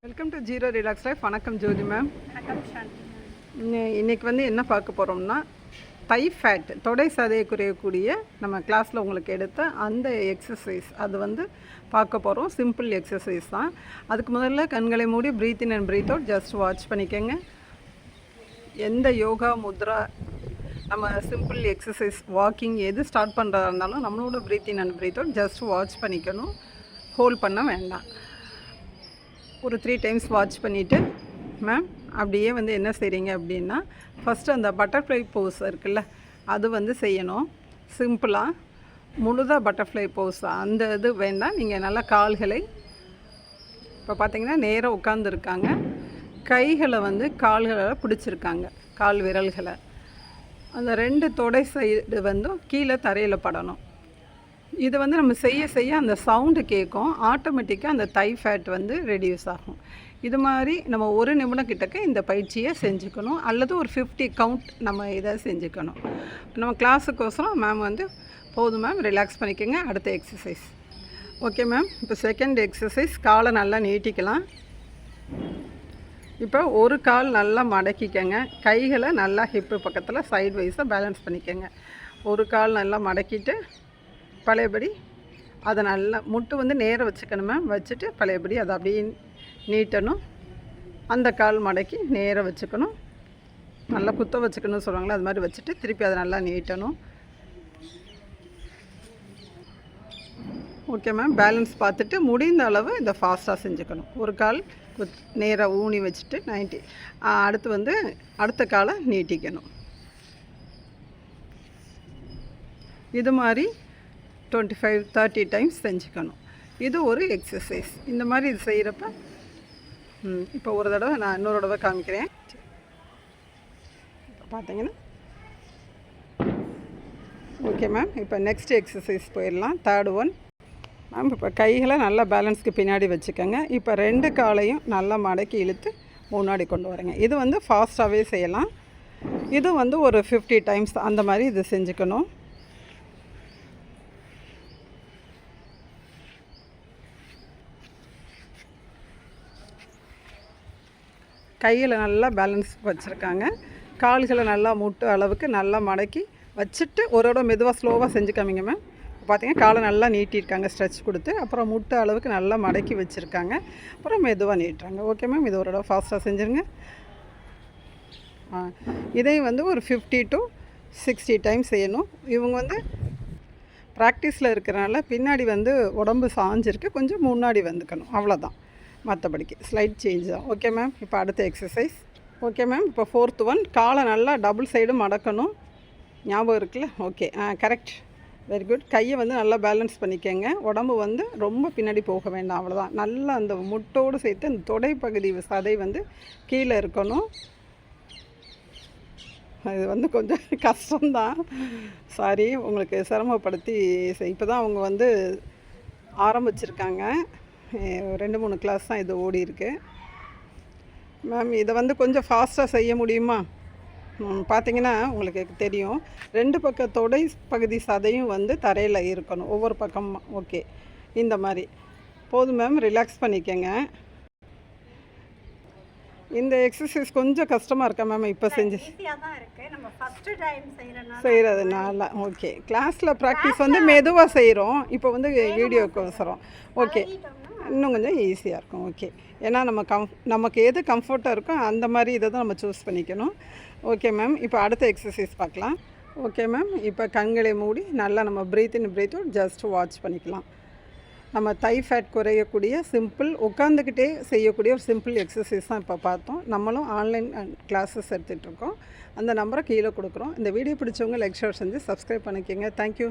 Welcome to zero relax life. வணக்கம் ஜோதி ma'am. வணக்கம் சாந்தி. இன்றைக்கி என்ன பார்க்க போகிறோம்னா, தை ஃபேட் தொடை சதையை குறையக்கூடிய நம்ம கிளாஸில் உங்களுக்கு எடுத்த அந்த எக்ஸசைஸ் அது பார்க்க போகிறோம். சிம்பிள் எக்ஸசைஸ் தான். அதுக்கு முதல்ல கண்களை மூடி breathe in and breathe out just watch பண்ணிக்கோங்க. எந்த யோகா முத்ரா நம்ம சிம்பிள் எக்ஸசைஸ் வாக்கிங் எது ஸ்டார்ட் பண்ணுறதா இருந்தாலும் நம்மளோட breathe in and breathe out just watch பண்ணிக்கணும். ஹோல்ட் பண்ண வேண்டாம். ஒரு 3 டைம்ஸ் வாட்ச் பண்ணிவிட்டு மேம் அப்படியே என்ன செய்கிறீங்க அப்படின்னா, ஃபஸ்ட்டு அந்த பட்டர்ஃப்ளை போஸ் இருக்குல்ல அது செய்யணும். சிம்பிளாக முழுதாக பட்டர்ஃப்ளை போஸ் அந்த இது வேண்டாம். நீங்கள் நல்லா கால்களை இப்போ பார்த்தீங்கன்னா நேராக உட்காந்துருக்காங்க. கைகளை கால்களை பிடிச்சிருக்காங்க, கால் விரல்களை. அந்த 2 தொடை சைடு கீழே தரையில் படணும். இது நம்ம செய்ய செய்ய அந்த சவுண்டு கேட்கும். ஆட்டோமேட்டிக்காக அந்த தை ஃபேட் ரெடியூஸ் ஆகும். இது மாதிரி நம்ம 1 நிமிடம் கிட்டக்க இந்த பயிற்சியை செஞ்சுக்கணும். அல்லது ஒரு 50 கவுண்ட் நம்ம இதை செஞ்சுக்கணும். நம்ம கிளாஸுக்கோசரம் மேம் போதும் மேம், ரிலாக்ஸ் பண்ணிக்கோங்க. அடுத்த எக்ஸசைஸ். Okay ma'am. இப்போ செகண்ட் எக்ஸசைஸ், காலை நல்லா நீட்டிக்கலாம். இப்போ ஒரு கால் நல்லா மடக்கிக்கங்க. கைகளை நல்லா ஹிப்பு பக்கத்தில் சைட் வைஸாக பேலன்ஸ் பண்ணிக்கோங்க. ஒரு கால் நல்லா மடக்கிட்டு பழையபடி அதை நல்லா முட்டு நேராக வச்சுக்கணும் மேம். வச்சுட்டு பழையபடி அதை அப்படியே நீட்டணும். அந்த கால் மடக்கி நேராக வச்சுக்கணும். நல்லா குத்த வச்சுக்கணும்னு சொல்லுவாங்களே, அது மாதிரி வச்சுட்டு திருப்பி அதை நல்லா நீட்டணும். Okay ma'am. பேலன்ஸ் பார்த்துட்டு முடிந்த அளவு இதை ஃபாஸ்ட்டாக செஞ்சுக்கணும். ஒரு கால் நேராக ஊனி வச்சுட்டு 90. அடுத்து அடுத்த காலை நீட்டிக்கணும். இது மாதிரி 25-30 டைம்ஸ் செஞ்சுக்கணும். இது ஒரு எக்ஸசைஸ். இந்த மாதிரி இது செய்கிறப்ப இப்போ ஒரு தடவை நான் இன்னொரு தடவை காமிக்கிறேன். இப்போ பார்த்தீங்கன்னா ஓகே மேம். இப்போ நெக்ஸ்ட் எக்ஸசைஸ் போயிடலாம். Third one ma'am. இப்போ கைகளை நல்லா பேலன்ஸ்க்கு பின்னாடி வச்சுக்கோங்க. இப்போ 2 காலையும் நல்லா மடக்கி இழுத்து முன்னாடி கொண்டு வரேங்க. இது ஃபாஸ்ட்டாகவே செய்யலாம். இது ஒரு 50 டைம்ஸ் அந்த மாதிரி இது செஞ்சுக்கணும். கையில் நல்லா பேலன்ஸ் வச்சுருக்காங்க. கால்களை நல்லா முட்டு அளவுக்கு நல்லா மடக்கி வச்சுட்டு ஒரு இடம் மெதுவாக ஸ்லோவாக செஞ்சு காமிங்க மேம். பார்த்தீங்கன்னா காலை நல்லா நீட்டியிருக்காங்க, ஸ்ட்ரெச் கொடுத்து. அப்புறம் முட்டு அளவுக்கு நல்லா மடக்கி வச்சுருக்காங்க. அப்புறம் மெதுவாக நீட்டுறாங்க. Okay ma'am. இது ஒரு இடம் ஃபாஸ்ட்டாக செஞ்சுருங்க. இதையும் ஒரு 50 to 60 டைம்ஸ் செய்யணும். இவங்க ப்ராக்டிஸில் இருக்கிறனால பின்னாடி உடம்பு சாஞ்சிருக்கு, கொஞ்சம் முன்னாடி வந்துக்கணும், அவ்வளோதான். மற்றபடிக்கு ஸ்லைட் சேஞ்ச் தான். Okay ma'am. இப்போ அடுத்த எக்ஸசைஸ். Okay ma'am. இப்போ 4th ஒன், காலை நல்லா டபுள் சைடும் மடக்கணும். ஞாபகம் இருக்குல்ல? Okay, correct, very good. கையை நல்லா பேலன்ஸ் பண்ணிக்கோங்க. உடம்பு ரொம்ப பின்னாடி போக வேண்டாம், அவ்வளோதான். நல்லா அந்த முட்டோடு சேர்த்து அந்த தொடை பகுதி சதை கீழே இருக்கணும். அது கொஞ்சம் கஷ்டம்தான், சாரி உங்களுக்கு சிரமப்படுத்தி. இப்போ தான் அவங்க ஆரம்பிச்சிருக்காங்க. 2-3 கிளாஸ் தான் இது ஓடி இருக்கு மேம். இதை கொஞ்சம் ஃபாஸ்ட்டாக செய்ய முடியுமா? பார்த்தீங்கன்னா உங்களுக்கு தெரியும், 2 பக்க தொடை பகுதி சதையும் தரையில் இருக்கணும், ஒவ்வொரு பக்கமாக. ஓகே, இந்த மாதிரி போதும் மேம். ரிலாக்ஸ் பண்ணிக்கங்க. இந்த எக்ஸசைஸ் கொஞ்சம் கஷ்டமாக இருக்கா மேம்? இப்போ செய்கிறதுனால ஓகே. கிளாஸில் ப்ராக்டிஸ் மெதுவாக செய்கிறோம். இப்போ வீடியோக்கு அவசரம். ஓகே, இன்னும் கொஞ்சம் ஈஸியாக இருக்கும். ஓகே, ஏன்னா நமக்கு எது கம்ஃபர்ட்டாக இருக்கோ அந்த மாதிரி இதை தான் நம்ம சூஸ் பண்ணிக்கணும். Okay ma'am. இப்போ அடுத்த எக்ஸசைஸ் பார்க்கலாம். Okay ma'am. இப்போ கண்களை மூடி நல்லா நம்ம breath in breathe out just watch பண்ணிக்கலாம். நம்ம தை ஃபேட் குறையக்கூடிய சிம்பிள் உட்காந்துக்கிட்டே செய்யக்கூடிய ஒரு சிம்பிள் எக்ஸசைஸ் தான் இப்போ பார்த்தோம். நம்மளும் ஆன்லைன் கிளாஸஸ் எடுத்துகிட்ருக்கோம். அந்த நம்பரை கீழே கொடுக்குறோம். இந்த வீடியோ பிடிச்சவங்க லைக் ஷேர் செஞ்சு சப்ஸ்கிரைப் பண்ணிக்கோங்க. தேங்க்யூ.